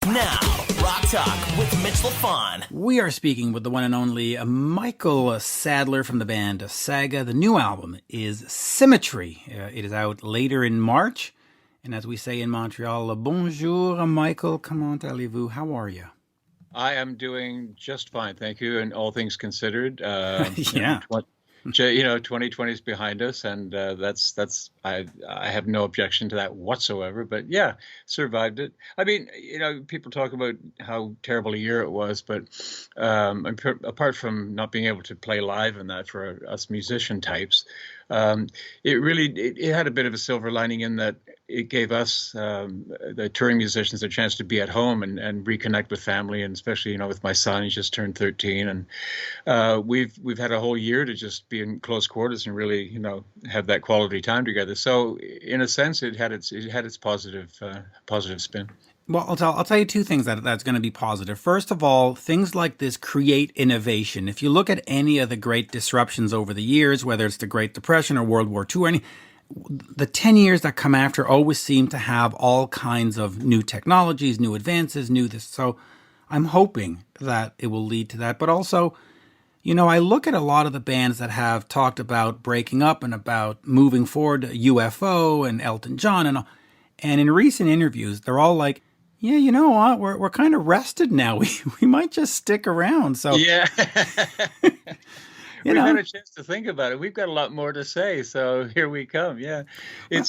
Now, Rock Talk with Mitch Lafon. We are speaking with the one and only Michael Sadler from the band Saga. The new album is Symmetry. It is out later in March. And as we say in Montreal, bonjour, Michael. Comment allez-vous? How are you? I am doing just fine, thank you. And all things considered, Yeah. 2020 is behind us, and I have no objection to that whatsoever. But yeah, survived it. I mean, people talk about how terrible a year it was, but apart from not being able to play live and that for us musician types, it had a bit of a silver lining in that it gave us, the touring musicians, a chance to be at home and reconnect with family, and especially, with my son. He's just turned 13, and we've had a whole year to just be in close quarters and really, have that quality time together. So in a sense, it had its positive spin. Well, I'll tell you two things that's going to be positive. First of all, things like this create innovation. If you look at any of the great disruptions over the years, whether it's the Great Depression or World War II, the 10 years that come after always seem to have all kinds of new technologies, new advances, new this. So I'm hoping that it will lead to that. But also, I look at a lot of the bands that have talked about breaking up and about moving forward, UFO and Elton John and all. And in recent interviews, they're all like, yeah, you know what? We're kind of rested now. We might just stick around. So yeah. We've had a chance to think about it. We've got a lot more to say, so here we come. Yeah, and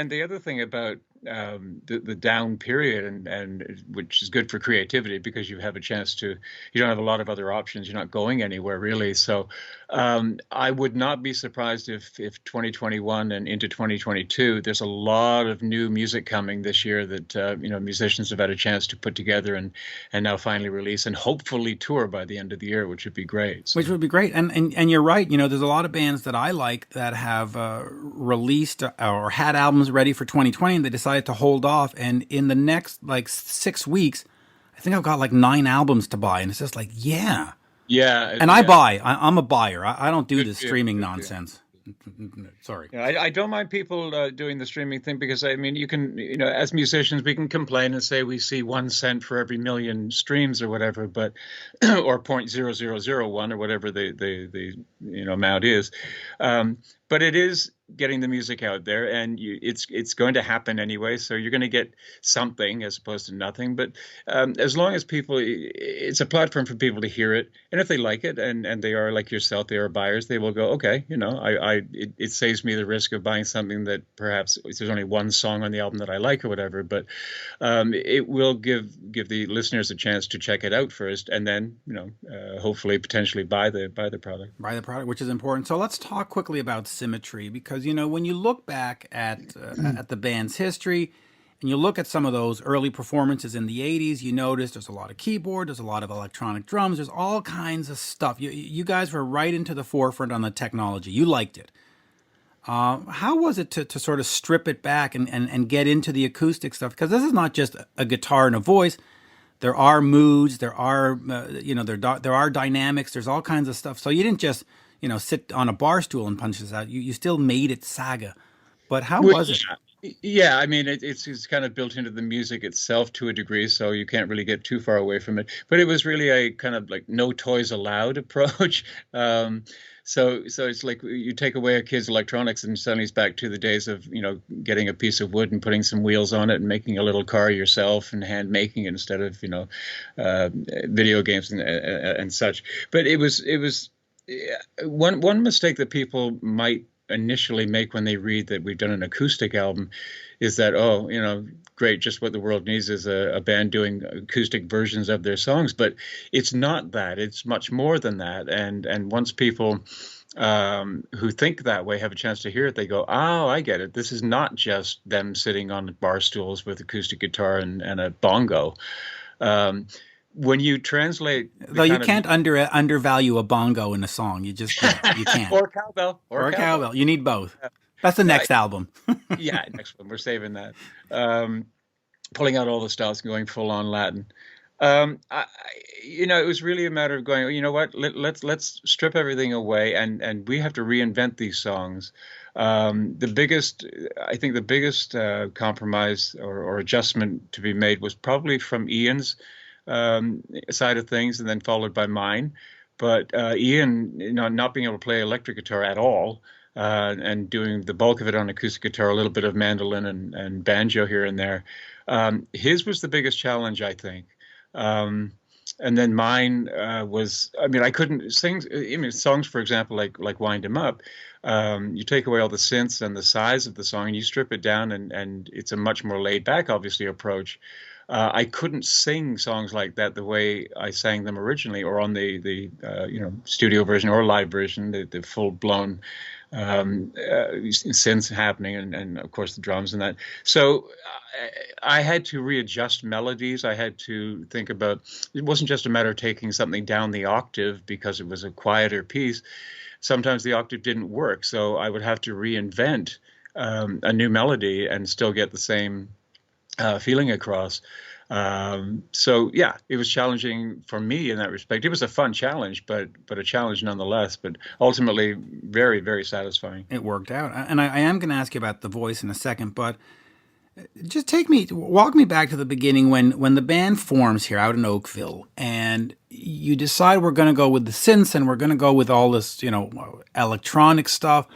the other thing about the down period and which is good for creativity, because you have a chance to, you don't have a lot of other options. You're not going anywhere really. So I would not be surprised if 2021 and into 2022, there's a lot of new music coming this year that musicians have had a chance to put together and now finally release and hopefully tour by the end of the year, which would be great. So. Which would be great. And you're right. There's a lot of bands that I like that have released or had albums ready for 2020, and they decided to hold off. And in the next 6 weeks, I think I've got 9 albums to buy, and it's just yeah. Yeah. And I buy. I'm a buyer. I don't do the streaming nonsense. Sorry. Yeah, I don't mind people doing the streaming thing, because you can, as musicians, we can complain and say we see 1 cent for every million streams or whatever, but or 0.0001 or whatever the amount is. But it is getting the music out there, and it's going to happen anyway. So you're going to get something as opposed to nothing. But as long as it's a platform for people to hear it, and if they like it, and they are like yourself, they are buyers, they will go, okay, it saves me the risk of buying something that perhaps there's only 1 song on the album that I like or whatever. But it will give the listeners a chance to check it out first, and then hopefully potentially buy the product. Buy the product, which is important. So let's talk quickly about Symmetry, because when you look back at the band's history and you look at some of those early performances in the 80s, you notice there's a lot of keyboard, there's a lot of electronic drums, there's all kinds of stuff. You guys were right into the forefront on the technology. You liked it. How was it to sort of strip it back and get into the acoustic stuff? Because this is not just a guitar and a voice. There are moods, there are there are dynamics, there's all kinds of stuff. So you didn't just sit on a bar stool and punch this out. You still made it Saga. But how was it? Yeah, it's kind of built into the music itself to a degree, so you can't really get too far away from it. But it was really a kind of no toys allowed approach. So it's like you take away a kid's electronics and suddenly he's back to the days of, getting a piece of wood and putting some wheels on it and making a little car yourself and hand making it instead of, video games and such. But it was one mistake that people might initially make when they read that we've done an acoustic album is that, great, just what the world needs is a band doing acoustic versions of their songs. But it's not that. It's much more than that. And once people who think that way have a chance to hear it, they go, oh, I get it. This is not just them sitting on bar stools with acoustic guitar and a bongo. When you translate, though, you can't undervalue a bongo in a song. You just can't. You can't. Or cowbell. Or cowbell. You need both. That's the next album. Yeah, next one. We're saving that. Pulling out all the stops and going full on Latin. It was really a matter of going, "Oh, you know what, let's strip everything away, and we have to reinvent these songs. I think the biggest compromise or adjustment to be made was probably from Ian's side of things, and then followed by mine. But Ian, not being able to play electric guitar at all, and doing the bulk of it on acoustic guitar, a little bit of mandolin and banjo here and there. His was the biggest challenge, I think. And then mine was, I mean, I couldn't sing, songs, for example, like Wind 'Em Up. You take away all the synths and the size of the song, and you strip it down, and it's a much more laid back, obviously, approach. I couldn't sing songs like that the way I sang them originally, or on the studio version or live version, the full blown synths happening, and of course the drums and that. So I had to readjust melodies. I had to think about, it wasn't just a matter of taking something down the octave because it was a quieter piece. Sometimes the octave didn't work, so I would have to reinvent a new melody and still get the same feeling across. So yeah, it was challenging for me in that respect. It was a fun challenge, but a challenge nonetheless. But ultimately, very, very satisfying. It worked out, and I am going to ask you about the voice in a second, but just walk me back to the beginning when the band forms here out in Oakville, and you decide we're going to go with the synths and we're going to go with all this, electronic stuff.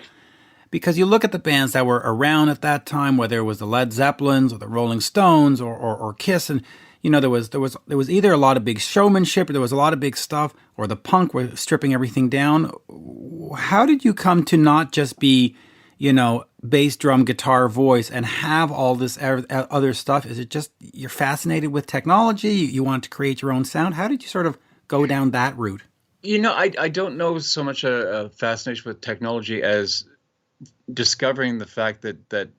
Because you look at the bands that were around at that time, whether it was the Led Zeppelins or the Rolling Stones or Kiss, and there was either a lot of big showmanship, or there was a lot of big stuff, or the punk were stripping everything down. How did you come to not just be, bass, drum, guitar, voice, and have all this other stuff? Is it just you're fascinated with technology? You want to create your own sound? How did you sort of go down that route? I don't know so much a fascination with technology as discovering the fact that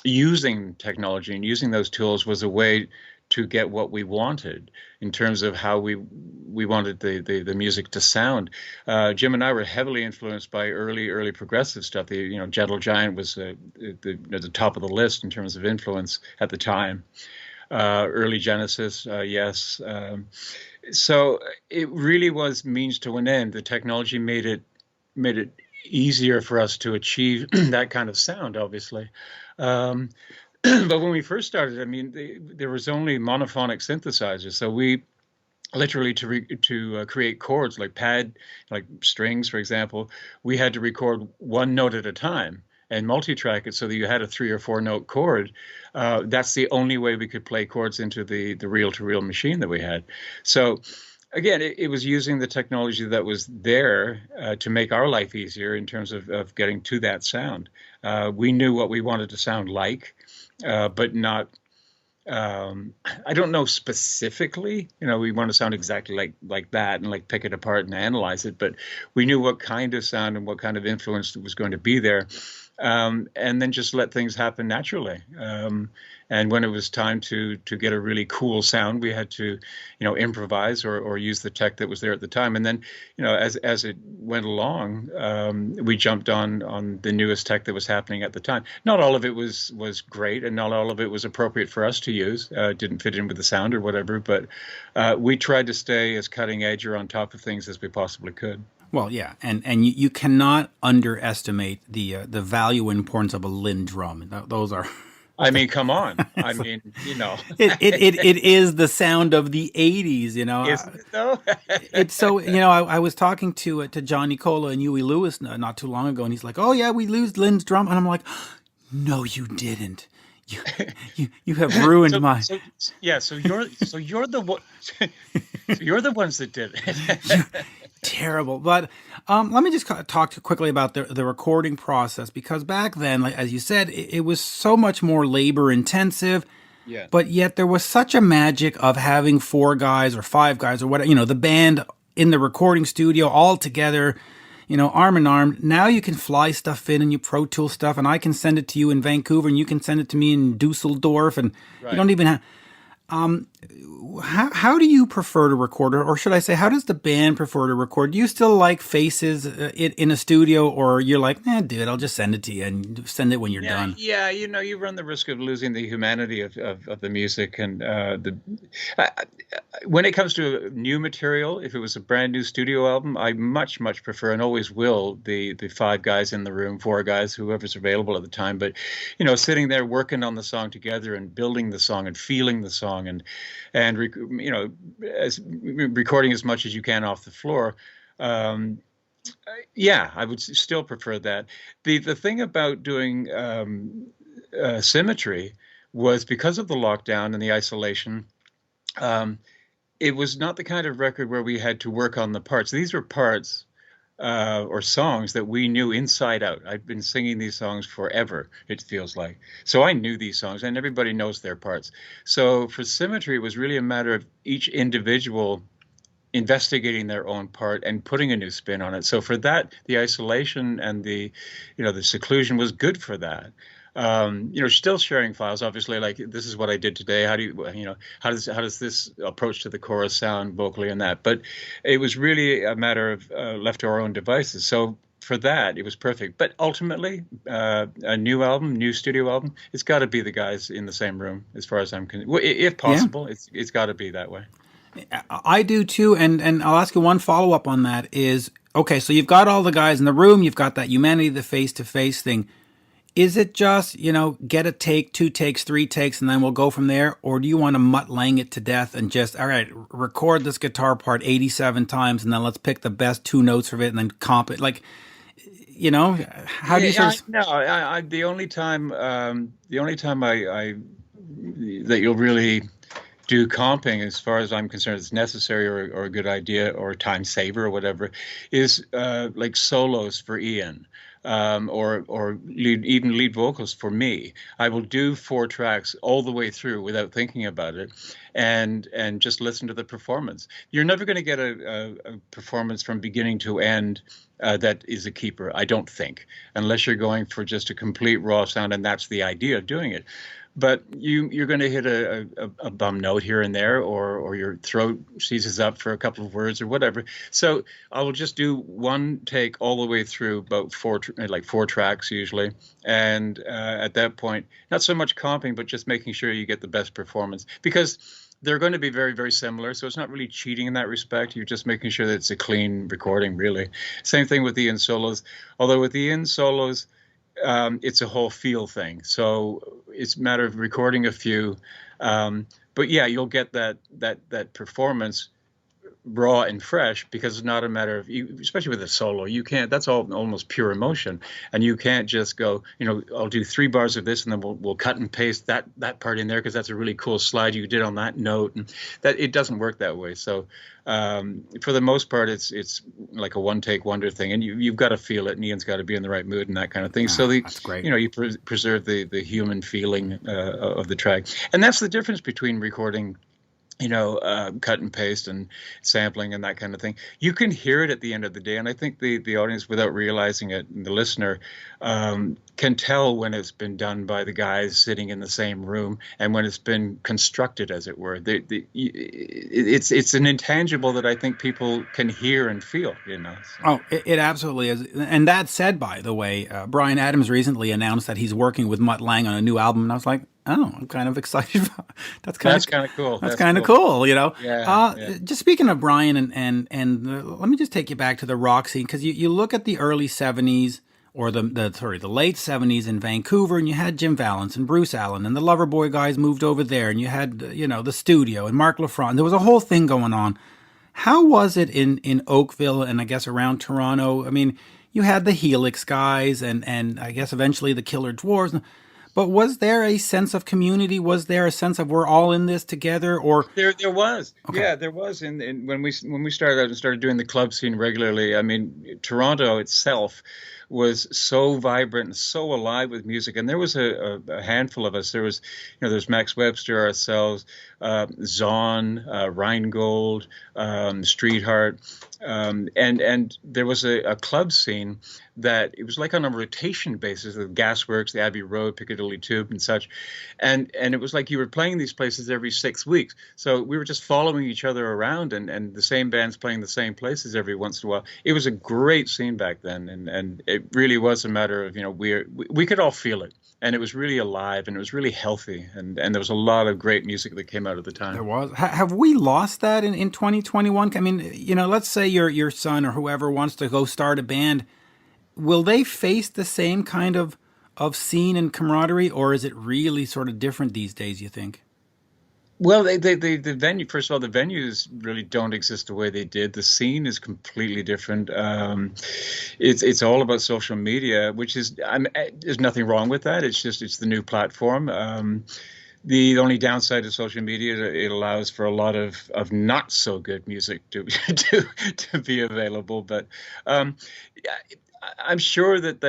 using technology and using those tools was a way to get what we wanted in terms of how we wanted the music to sound. Jim and I were heavily influenced by early progressive stuff. Gentle Giant was at the top of the list in terms of influence at the time. Early Genesis, yes. So it really was means to an end. The technology made it easier for us to achieve that kind of sound, obviously. But when we first started, there was only monophonic synthesizers. So we literally, to create chords like strings, for example, we had to record one note at a time and multi-track it so that you had a 3 or 4 note chord. That's the only way we could play chords into the reel-to-reel machine that we had. So again, it was using the technology that was there to make our life easier in terms of getting to that sound. We knew what we wanted to sound like, but not, I don't know specifically, we want to sound exactly like that and pick it apart and analyze it, but we knew what kind of sound and what kind of influence was going to be there. And then just let things happen naturally. And when it was time to get a really cool sound, we had to, improvise or use the tech that was there at the time. And then, as it went along, we jumped on the newest tech that was happening at the time. Not all of it was great, and not all of it was appropriate for us to use. Didn't fit in with the sound or whatever, but we tried to stay as cutting edge or on top of things as we possibly could. Well, yeah, and you cannot underestimate the value and importance of a Linn drum. Those are. Come on. It is the sound of the 80s, Isn't it though? It's so, I was talking to John Nicola and Huey Lewis not too long ago, and he's like, "Oh yeah, we lose Linn's drum," and I'm like, "No, you didn't. You have ruined my." So you're the one. So you're the ones that did it. Terrible. But let me just talk quickly about the recording process, because back then, as you said, it was so much more labor intensive. Yeah. But yet there was such a magic of having 4 guys or 5 guys or whatever, the band in the recording studio all together, arm in arm. Now you can fly stuff in and you Pro Tool stuff, and I can send it to you in Vancouver and you can send it to me in Dusseldorf, and right. You don't even have. How do you prefer to record, or should I say, how does the band prefer to record? Do you still like faces in a studio, or you're like, dude, I'll just send it to you and send it when you're done? Yeah, you run the risk of losing the humanity of the music, and when it comes to new material, if it was a brand new studio album, I much prefer, and always will, the 5 guys in the room, 4 guys, whoever's available at the time. But sitting there working on the song together and building the song and feeling the song and recording as much as you can off the floor. Yeah, I would still prefer that. The thing about doing Symmetry was, because of the lockdown and the isolation. It was not the kind of record where we had to work on the parts. These were parts or songs that we knew inside out. I've been singing these songs forever, it feels like. So I knew these songs, and everybody knows their parts. So for Symmetry, it was really a matter of each individual investigating their own part and putting a new spin on it. So for that, the isolation and the seclusion was good for that. Still sharing files, obviously, like, this is what I did today. How do how does this approach to the chorus sound vocally and that? But it was really a matter of left to our own devices. So for that, it was perfect. But ultimately, a new studio album, it's got to be the guys in the same room, as far as I'm concerned. If possible, it's got to be that way. I do too, and I'll ask you one follow-up on that is, okay, so you've got all the guys in the room, you've got that humanity, the face-to-face thing. Is it just, get a take, 2 takes, 3 takes, and then we'll go from there? Or do you want to mutt-lang it to death and just, all right, record this guitar part 87 times, and then let's pick the best 2 notes of it and then comp it? Like, how do you sort of... No, the only time I that you'll really do comping, as far as I'm concerned, it's necessary or a good idea or a time saver or whatever, is like solos for Ian. Or even lead vocals for me. I will do 4 tracks all the way through without thinking about it, and just listen to the performance. You're never going to get a performance from beginning to end that is a keeper, I don't think, unless you're going for just a complete raw sound, and that's the idea of doing it. But you're going to hit a bum note here and there, or your throat seizes up for a couple of words or whatever. So I will just do 1 take all the way through, about 4 tracks usually. And at that point, not so much comping, but just making sure you get the best performance, because they're going to be very, very similar. So it's not really cheating in that respect. You're just making sure that it's a clean recording, really. Same thing with the Ian solos. Although with the Ian solos, it's a whole feel thing. So it's a matter of recording a few. But yeah, you'll get that performance raw and fresh, because it's not a matter of, especially with a solo, you can't, that's all almost pure emotion, and you can't just go, I'll do 3 bars of this and then we'll cut and paste that part in there because that's a really cool slide you did on that note, and that it doesn't work that way. So for the most part, it's like a 1-take wonder thing, and you've got to feel it, and Ian's got to be in the right mood and that kind of thing. So that's great. You preserve the human feeling of the track, and that's the difference between recording cut and paste and sampling and that kind of thing. You can hear it at the end of the day, and I think the audience, without realizing it, and the listener can tell when it's been done by the guys sitting in the same room and when it's been constructed, as it were. It's an intangible that I think people can hear and feel. So. Oh, it absolutely is. And that said, by the way, Bryan Adams recently announced that he's working with Mutt Lange on a new album, and I was like, oh, I'm kind of excited. That's kind of cool. That's kind of cool, Yeah. Just speaking of Bryan, and let me just take you back to the rock scene, because you look at the early 70s, or the late 70s in Vancouver, and you had Jim Vallance and Bruce Allen, and the Loverboy guys moved over there, and you had, the studio, and Mark Lafrance. There was a whole thing going on. How was it in Oakville and I guess around Toronto? I mean, you had the Helix guys and I guess eventually the Killer Dwarves. But was there a sense of community? Was there a sense of we're all in this together? Or there was, okay. Yeah, there was. And when we started out and started doing the club scene regularly, I mean, Toronto itself was so vibrant and so alive with music. And there was a handful of us. There was, there's Max Webster, ourselves, Zahn, Rheingold, Streetheart, and there was a club scene that it was like on a rotation basis, the Gasworks, the Abbey Road, Piccadilly Tube, and such, and it was like you were playing these places every 6 weeks. So we were just following each other around, and the same bands playing the same places every once in a while. It was a great scene back then, and it really was a matter of we could all feel it. And it was really alive, and it was really healthy, and there was a lot of great music that came out at the time. There was. Have we lost that in 2021? I mean, let's say your son or whoever wants to go start a band. Will they face the same kind of scene and camaraderie, or is it really sort of different these days, you think? Well, the venue, first of all, the venues really don't exist the way they did. The scene is completely different. It's all about social media, which is, there's nothing wrong with that. It's the new platform. The only downside of social media, it allows for a lot of not so good music to be available. But I'm sure that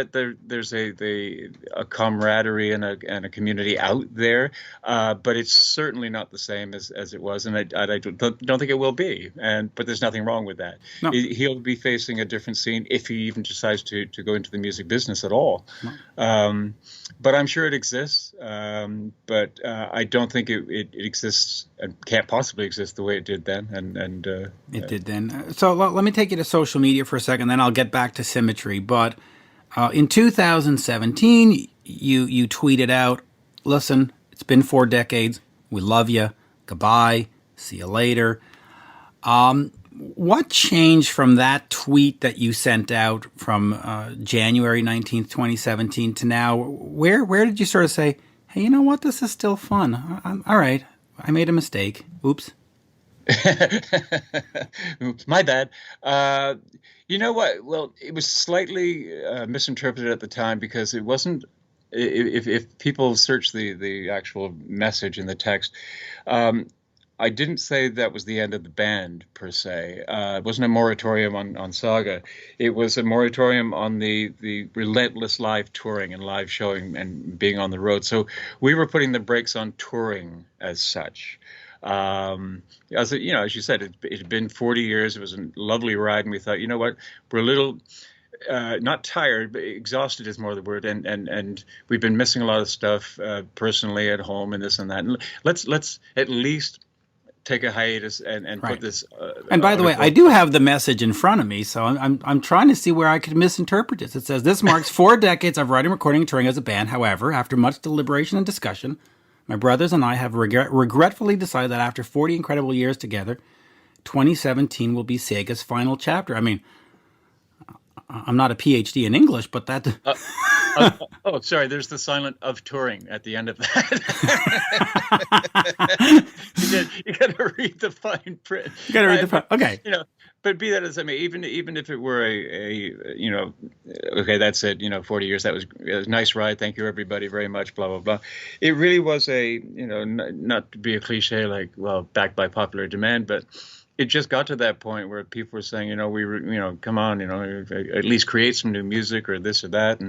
there's a camaraderie and a community out there, but it's certainly not the same as it was, and I don't think it will be. But there's nothing wrong with that. No. He'll be facing a different scene if he even decides to go into the music business at all. No. But I'm sure it exists. But I don't think it exists and can't possibly exist the way it did then. And it did then. So let me take you to social media for a second, then I'll get back to Symmetry. But in 2017, you tweeted out, "Listen, it's been 4 decades. We love you. Goodbye. See you later." What changed from that tweet that you sent out from January 19th, 2017 to now? Where did you sort of say, "Hey, you know what? This is still fun. All right, I made a mistake. Oops." Oops, my bad. You know what? Well, it was slightly misinterpreted at the time because it wasn't. If people search the actual message in the text, I didn't say that was the end of the band per se. It wasn't a moratorium on Saga. It was a moratorium on the relentless live touring and live showing and being on the road. So we were putting the brakes on touring as such. As you said, it had been 40 years. It was a lovely ride, and we thought, you know what, we're a little not tired, but exhausted is more the word, and we've been missing a lot of stuff personally at home and this and that. And let's at least take a hiatus and right. Put this. And by the way, I do have the message in front of me, so I'm trying to see where I could misinterpret this. It says, "This marks 4 decades of writing, recording, and touring as a band. However, after much deliberation and discussion, my brothers and I have regretfully decided that after 40 incredible years together, 2017 will be Saga's final chapter." I mean, I'm not a PhD in English, but that... oh, sorry. There's the silent of touring at the end of that. You got to read the fine print. You got to read the fine. Okay. But be that as I may, even if it were okay, that's it. 40 years. It was a nice ride. Thank you, everybody, very much. Blah blah blah. It really was not to be a cliche like, well, backed by popular demand, but it just got to that point where people were saying, come on, at least create some new music or this or that.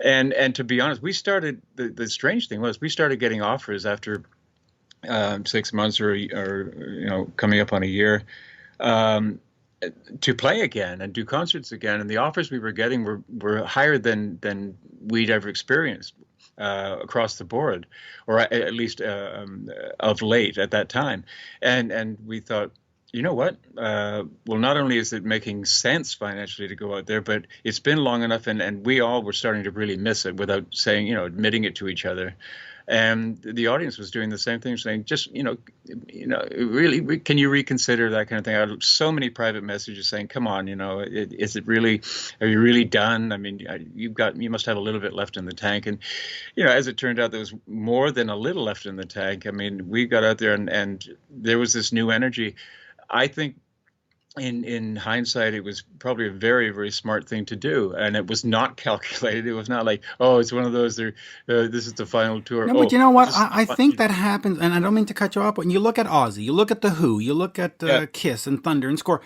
And to be honest, we started, the strange thing was we started getting offers after 6 months or coming up on a year to play again and do concerts again. And the offers we were getting were higher than we'd ever experienced across the board, or at least of late at that time. And we thought, you know what? Well, not only is it making sense financially to go out there, but it's been long enough, and we all were starting to really miss it without saying, admitting it to each other. And the audience was doing the same thing, saying, just, really, can you reconsider that kind of thing? I had so many private messages saying, come on, is it really, are you really done? I mean, you must have a little bit left in the tank. And, as it turned out, there was more than a little left in the tank. I mean, we got out there and there was this new energy. I think in hindsight, it was probably a very, very smart thing to do. And it was not calculated. It was not like, oh, it's one of those, this is the final tour. No, but you know what? I think that happens, and I don't mean to cut you off, but when you look at Ozzy, you look at The Who, you look at Kiss and Thunder and Score,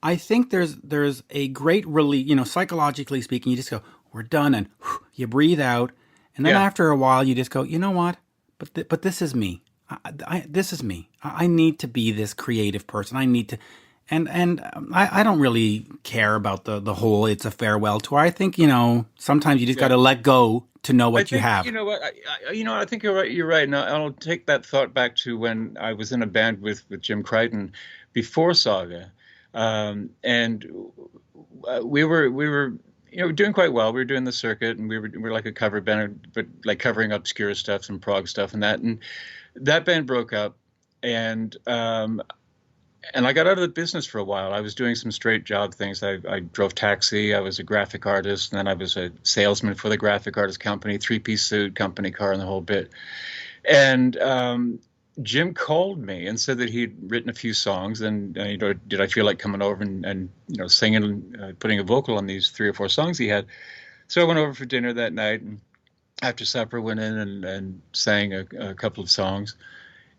I think there's a great relief, psychologically speaking, you just go, we're done, and you breathe out, and then after a while you just go, you know what? But this is me. This is me. I need to be this creative person. I need to, and I don't really care about the whole it's a farewell tour. I think, you know, sometimes you just got to let go to know what you have. You know what? I think you're right. You're right. And I'll take that thought back to when I was in a band with Jim Crichton before Saga, and we were doing quite well. We were doing the circuit, and we were like a cover band, but like covering obscure stuff, some prog stuff, and that band broke up, and I got out of the business for a while. I was doing some straight job things. I drove taxi. I was a graphic artist, and then I was a salesman for the graphic artist company, three-piece suit, company car, and the whole bit. And Jim called me and said that he'd written a few songs, and did I feel like coming over and singing, putting a vocal on these 3 or 4 songs he had. So I went over for dinner that night, and after supper went in and sang a couple of songs.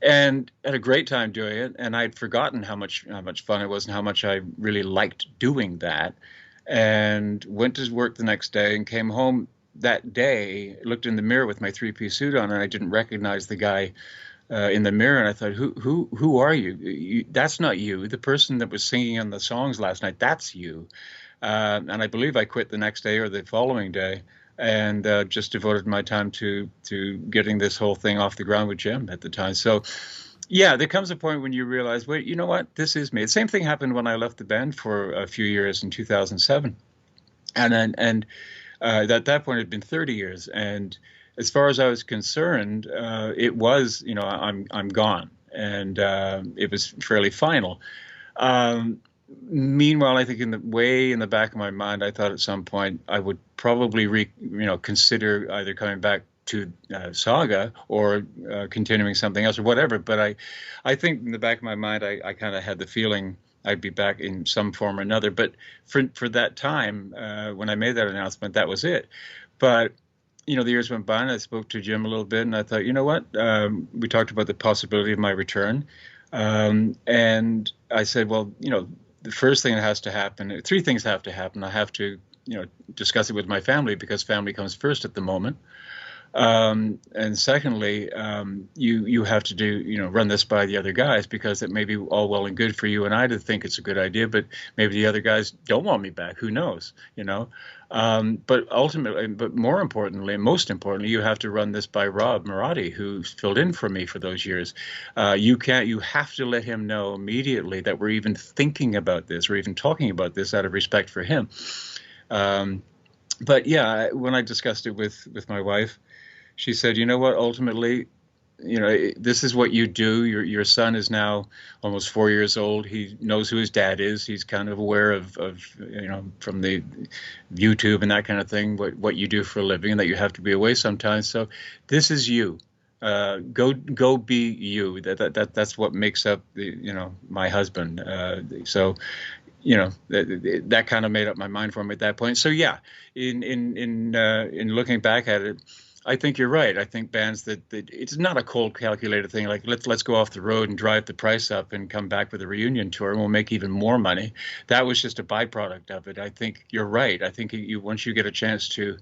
And had a great time doing it, and I'd forgotten how much fun it was and how much I really liked doing that. And went to work the next day and came home that day, looked in the mirror with my three-piece suit on, and I didn't recognize the guy in the mirror. And I thought, who are you? That's not you. The person that was singing on the songs last night, that's you. And I believe I quit the next day or the following day, and just devoted my time to getting this whole thing off the ground with Jim at the time. So, yeah, there comes a point when you realize, wait, you know what? This is me. The same thing happened when I left the band for a few years in 2007. And at that point, it had been 30 years. And as far as I was concerned, it was, I'm gone. And it was fairly final. Meanwhile, I think in the back of my mind, I thought at some point I would probably consider either coming back to Saga or continuing something else or whatever. But I think in the back of my mind, I kind of had the feeling I'd be back in some form or another. But for that time, when I made that announcement, that was it. But the years went by, and I spoke to Jim a little bit, and I thought, you know what? We talked about the possibility of my return, and I said, well, the first thing that has to happen, 3 things have to happen. I have to, discuss it with my family, because family comes first at the moment. And secondly, you have to do, run this by the other guys, because it may be all well and good for you and I to think it's a good idea, but maybe the other guys don't want me back. Who knows, But ultimately, but more importantly, most importantly, you have to run this by Rob Marotti, who filled in for me for those years. You have to let him know immediately that we're even thinking about this, or even talking about this out of respect for him. But yeah, when I discussed it with my wife, she said, you know what, ultimately, this is what you do. Your son is now almost 4 years old. He knows who his dad is. He's kind of aware of from the YouTube and that kind of thing, what you do for a living, and that you have to be away sometimes. So this is you. Go be you. That's what makes up my husband. So that kind of made up my mind for him at that point. So yeah, in looking back at it, I think you're right. I think bands that it's not a cold calculated thing like let's go off the road and drive the price up and come back with a reunion tour and we'll make even more money. That was just a byproduct of it. I think you're right. I think once you get a chance to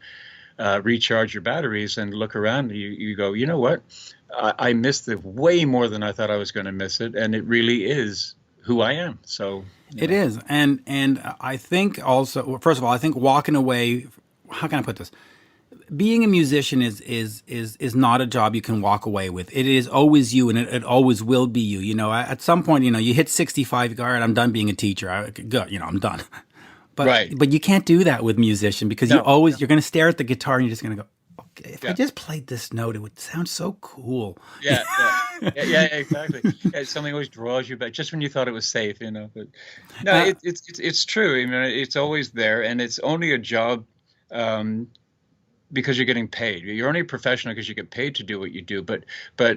recharge your batteries and look around, you go, you know what? I missed it way more than I thought I was going to miss it, and it really is who I am. So it is, and I think also, first of all, I think walking away. How can I put this? Being a musician is not a job you can walk away with. It is always you, and it always will be you. At some point, you hit 65, you go, all right, I'm done being a teacher. I'm done. But right. But you can't do that with musician, because you're going to stare at the guitar and you're just going to go, okay, if I just played this note, it would sound so cool. Yeah, exactly. Yeah, something always draws you back, just when you thought it was safe, But no, it's true. I mean, it's always there, and it's only a job. Because you're getting paid. You're only a professional because you get paid to do what you do. But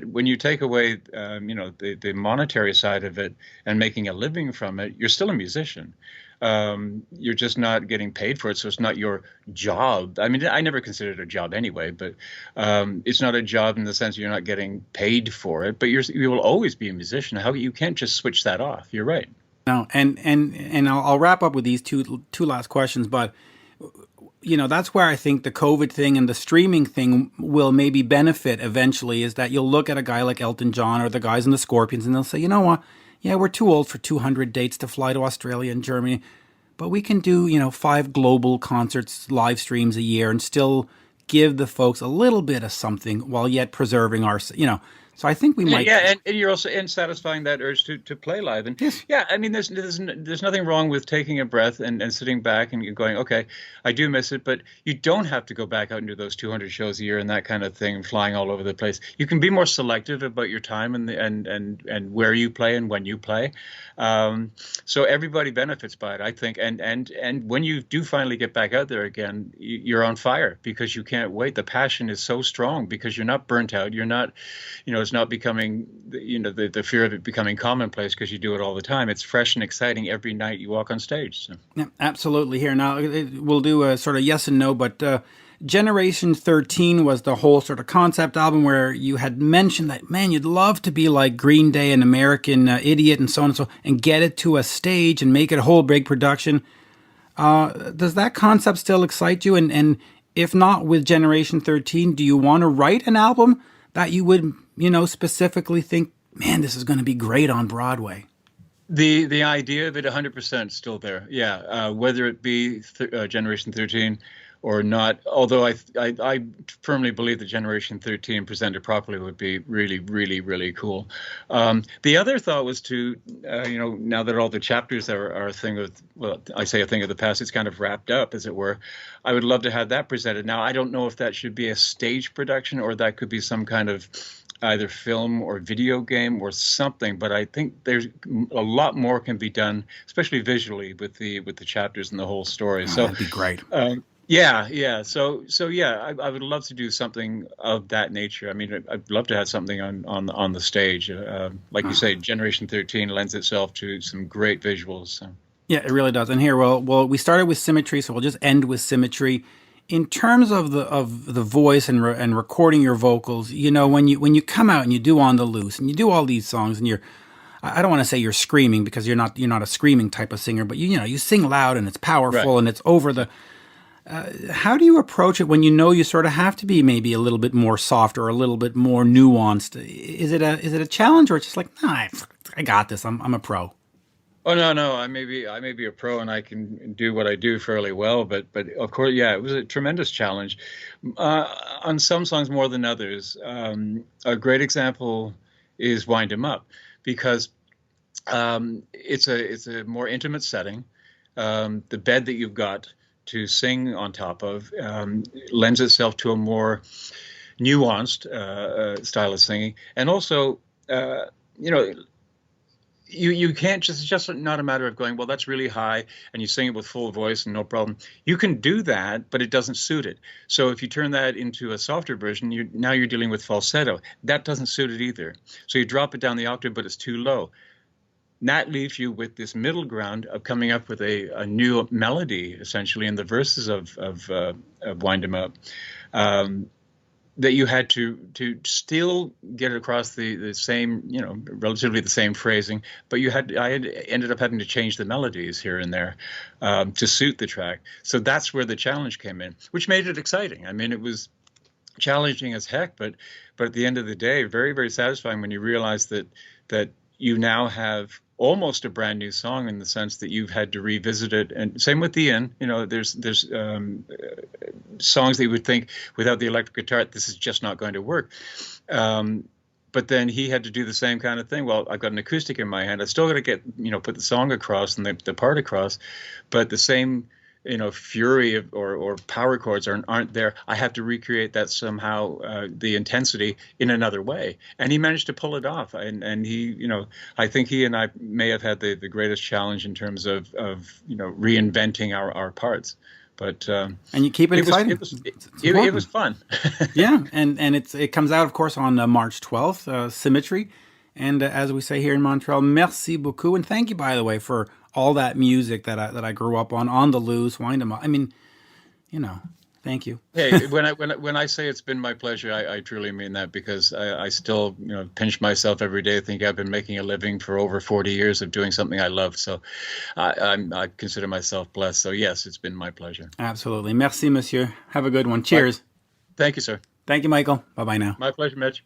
when you take away, the monetary side of it and making a living from it, you're still a musician. You're just not getting paid for it, so it's not your job. I mean, I never considered it a job anyway, but it's not a job in the sense you're not getting paid for it. But you will always be a musician. You can't just switch that off. You're right. No, and I'll wrap up with these two last questions, but. that's where I think the COVID thing and the streaming thing will maybe benefit eventually, is that you'll look at a guy like Elton John or the guys in the Scorpions and they'll say, you know what? Yeah, we're too old for 200 dates to fly to Australia and Germany, but we can do, 5 global concerts, live streams a year and still give the folks a little bit of something while yet preserving our, So I think we might. Yeah, and you're also satisfying that urge to play live. And yes. Yeah, I mean, there's nothing wrong with taking a breath and sitting back and going, okay, I do miss it, but you don't have to go back out and do those 200 shows a year and that kind of thing, flying all over the place. You can be more selective about your time and where you play and when you play. So everybody benefits by it, I think. And when you do finally get back out there again, you're on fire because you can't wait. The passion is so strong because you're not burnt out. You're not, it's not becoming, the fear of it becoming commonplace because you do it all the time. It's fresh and exciting every night you walk on stage. So. Yeah, absolutely. Here now, we'll do a sort of yes and no, but Generation 13 was the whole sort of concept album where you had mentioned that, man, you'd love to be like Green Day and American Idiot and so on and so, and get it to a stage and make it a whole big production. Does that concept still excite you? And if not with Generation 13, do you want to write an album that you would, specifically think, man, this is going to be great on Broadway? The idea of it 100% still there. Yeah. Whether it be Generation 13 or not, although I firmly believe that Generation 13 presented properly would be really, really, really cool. The other thought was to, now that all the chapters are a thing of, well, I say a thing of the past, it's kind of wrapped up, as it were. I would love to have that presented. Now, I don't know if that should be a stage production or that could be some kind of either film or video game or something, but I think there's a lot more can be done, especially visually with the chapters and the whole story. So that'd be great. Yeah. So yeah, I would love to do something of that nature. I mean, I'd love to have something on the stage. Like you say, Generation 13 lends itself to some great visuals. So. Yeah, it really does. And here, well, we started with Symmetry, so we'll just end with Symmetry. In terms of the voice and recording your vocals, when you come out and you do On the Loose and you do all these songs and I don't want to say you're screaming because you're not a screaming type of singer, but you sing loud and it's powerful, right. And it's over the. How do you approach it when you sort of have to be maybe a little bit more soft or a little bit more nuanced? Is it a challenge or it's just like, nah, I got this. I'm a pro. Oh no, I may be a pro and I can do what I do fairly well, but of course, yeah, it was a tremendous challenge. On some songs more than others. A great example is "Wind 'Em Up" because it's a more intimate setting. The bed that you've got to sing on top of lends itself to a more nuanced style of singing, and also you can't it's just not a matter of going, well, that's really high and you sing it with full voice and no problem. You can do that, but it doesn't suit it. So if you turn that into a softer version, now you're dealing with falsetto. That doesn't suit it either. So you drop it down the octave, but it's too low. That leaves you with this middle ground of coming up with a new melody, essentially, in the verses of Wind 'Em Up, that you had to still get across the same, relatively the same phrasing, but I ended up having to change the melodies here and there to suit the track. So that's where the challenge came in, which made it exciting. I mean, it was challenging as heck, but at the end of the day, very, very satisfying when you realize that you now have almost a brand new song in the sense that you've had to revisit it. And same with Ian, there's songs that you would think without the electric guitar, this is just not going to work. But then he had to do the same kind of thing. Well, I've got an acoustic in my hand. I still got to get, put the song across and the part across, but the same, fury or power chords aren't there. I have to recreate that somehow, the intensity in another way. And he managed to pull it off. And he, I think he and I may have had the greatest challenge in terms of reinventing our parts. But and you keep it exciting. It was fun. Yeah, and it comes out, of course, on March 12th, Symmetry. And as we say here in Montreal, merci beaucoup, and thank you, by the way, for all that music that I grew up on the Loose, Wind 'Em Up. I mean, Thank you. Hey, when I say it's been my pleasure, I truly mean that, because I still, pinch myself every day. I think I've been making a living for over 40 years of doing something I love. So I consider myself blessed. So yes, it's been my pleasure. Absolutely. Merci, monsieur. Have a good one. Cheers. Thank you, sir. Thank you, Michael. Bye-bye now. My pleasure, Mitch.